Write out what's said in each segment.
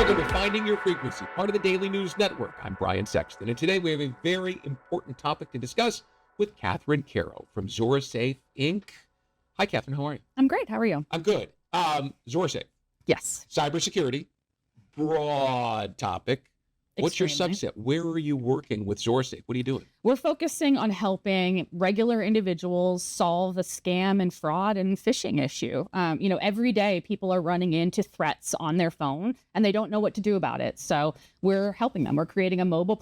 Welcome to Finding Your Frequency, part of the Daily News Network. I'm Brian Sexton, and today we have a very important topic to discuss with Karow from ZoraSafe, Inc. Hi, Catherine. How are you? I'm great. How are you? I'm good. ZoraSafe. Yes. Cybersecurity, broad topic. What's your Extremely. subset? Where are you working with ZoraSafe? What are you doing? We're focusing on helping regular individuals solve the scam and fraud and phishing issue. Every day people are running into threats on their phone and they don't know what to do about it. So we're helping them. We're creating a mobile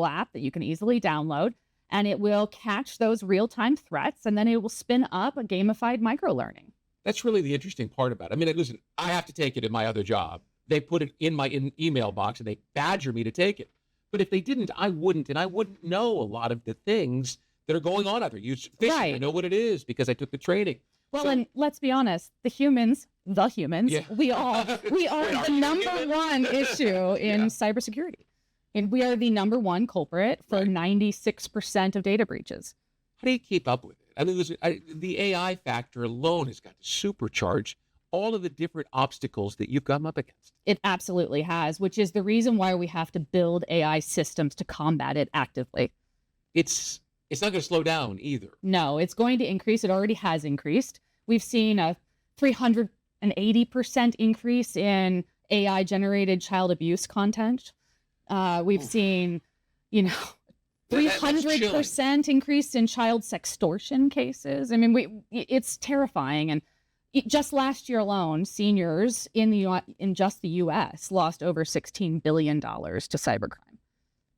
app that you can easily download, and it will catch those real-time threats, and then it will spin up a gamified microlearning. That's really the interesting part about it. I mean, listen, I have to take it in my other job. They put it in my email box and they badger me to take it. But if they didn't, I wouldn't. And I wouldn't know a lot of the things that are going on out there. Phishing, Right. I know what it is because I took the training. Well, and let's be honest, the humans, Yeah. we are the number one issue in cybersecurity. And we are the number one culprit for 96% of data breaches. How do you keep up with it? I mean, listen, the AI factor alone has got to supercharge all of the different obstacles that you've come up against. It absolutely has, which is the reason why we have to build AI systems to combat it actively. It's not going to slow down either. No, it's going to increase. It already has increased. We've seen a 380% increase in AI-generated child abuse content. We've seen, 300% increase in child sextortion cases. I mean, it's terrifying. And just last year alone, seniors in just the U.S. lost over $16 billion to cybercrime.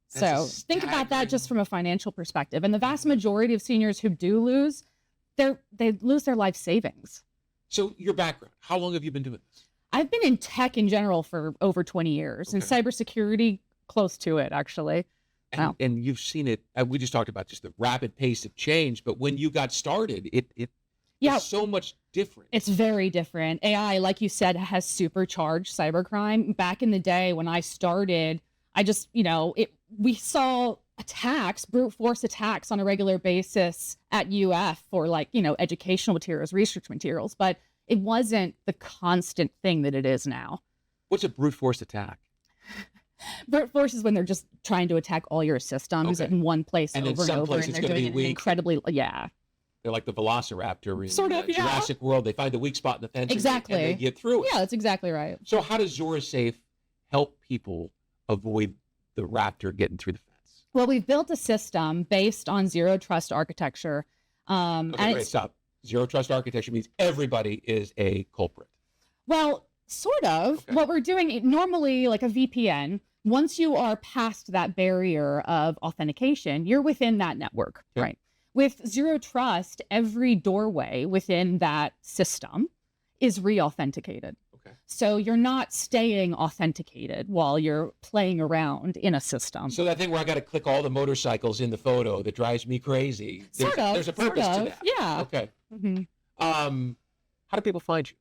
So think about that just from a financial perspective. And the vast majority of seniors who do lose, they lose their life savings. So your background, how long have you been doing this? I've been in tech in general for over 20 years, and cybersecurity close to it, actually. And you've seen it. We just talked about just the rapid pace of change, but when you got started, it's so much different. It's very different. AI, like you said, has supercharged cybercrime. Back in the day when I started, we saw attacks, brute force attacks on a regular basis at UF for educational materials, research materials, but it wasn't the constant thing that it is now. What's a brute force attack? Brute force is when they're just trying to attack all your systems in one place and over and over, and they're doing it incredibly, They're like the Velociraptor in sort of, Jurassic World. They find the weak spot in the fence and they get through it. Yeah, that's exactly right. So how does ZoraSafe help people avoid the raptor getting through the fence? Well, we've built a system based on zero trust architecture. Wait, stop. Zero trust architecture means everybody is a culprit. Well, sort of. Okay. What we're doing normally, like a VPN, once you are past that barrier of authentication, you're within that network, right? With zero trust, every doorway within that system is re-authenticated. Okay. So you're not staying authenticated while you're playing around in a system. So that thing where I got to click all the motorcycles in the photo that drives me crazy. There's a purpose to that. Yeah. Okay. Mm-hmm. How do people find you?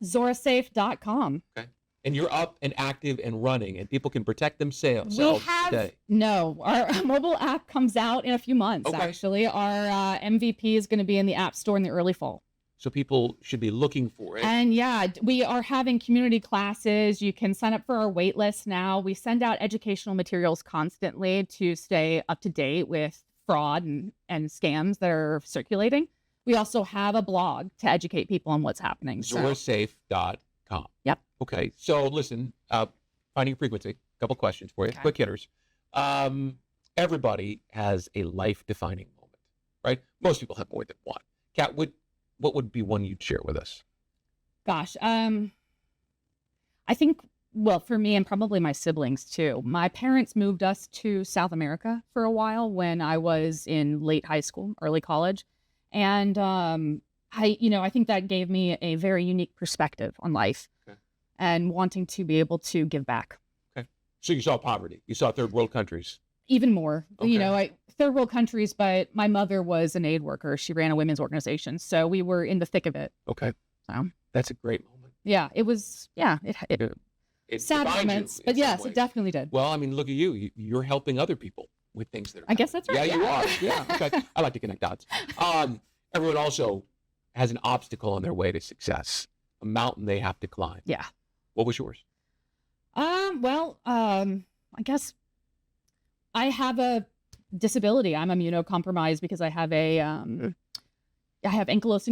ZoraSafe.com. Okay. And you're up and active and running, and people can protect themselves today. No, our mobile app comes out in a few months, actually. Our MVP is going to be in the App Store in the early fall. So people should be looking for it. And we are having community classes. You can sign up for our wait list now. We send out educational materials constantly to stay up to date with fraud and scams that are circulating. We also have a blog to educate people on what's happening. ZoraSafe.com. Yep. Okay. So listen, finding frequency, a couple questions for you, quick hitters. Everybody has a life-defining moment, right? Most people have more than one. Kat, what would be one you'd share with us? Gosh, I think, well, for me and probably my siblings too, my parents moved us to South America for a while when I was in late high school, early college. And I think that gave me a very unique perspective on life and wanting to be able to give back. Okay. So you saw poverty. You saw third world countries. Even more, third world countries, but my mother was an aid worker. She ran a women's organization. So we were in the thick of it. Okay. So that's a great moment. Yeah, it was. Yeah, it sad moments, but yes, it definitely did. Well, I mean, look at you. You're helping other people with things that are. I guess that's right. Yeah, you are. Yeah. Okay. I like to connect dots. Everyone also has an obstacle on their way to success, a mountain they have to climb. Yeah. What was yours? I guess I have a disability. I'm immunocompromised because I have ankylosing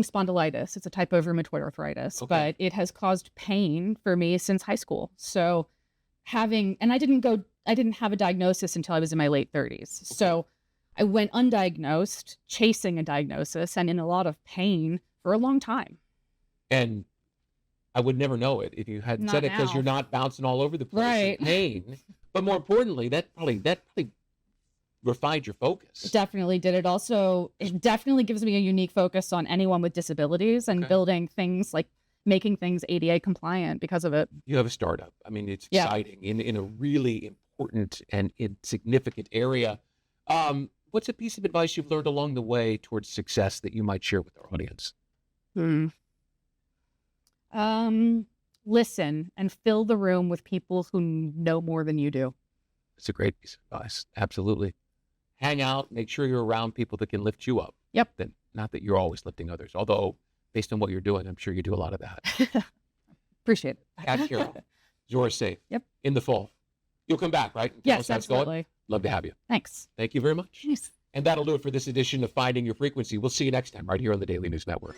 spondylitis. It's a type of rheumatoid arthritis, Okay. but it has caused pain for me since high school. So I didn't have a diagnosis until I was in my late 30s. So I went undiagnosed, chasing a diagnosis and in a lot of pain for a long time. And I would never know it if you hadn't Not said it, because now. you're not bouncing all over the place Right. in pain. But more importantly, that probably refined your focus. It definitely did. It definitely gives me a unique focus on anyone with disabilities and Okay. building things like making things ADA compliant because of it. You have a startup. I mean, it's Yeah. exciting in a really important and insignificant area. What's a piece of advice you've learned along the way towards success that you might share with our audience? Listen and fill the room with people who know more than you do. It's a great piece of advice. Absolutely. Hang out, make sure you're around people that can lift you up. Yep. Not that you're always lifting others, although based on what you're doing, I'm sure you do a lot of that. Appreciate it. Karow, ZoraSafe. Yep. In the fall. You'll come back, right? Tell us Yes, how it's going. absolutely. Love to have you. Thanks. Thank you very much. Yes. And that'll do it for this edition of Finding Your Frequency. We'll see you next time right here on the Daily News Network.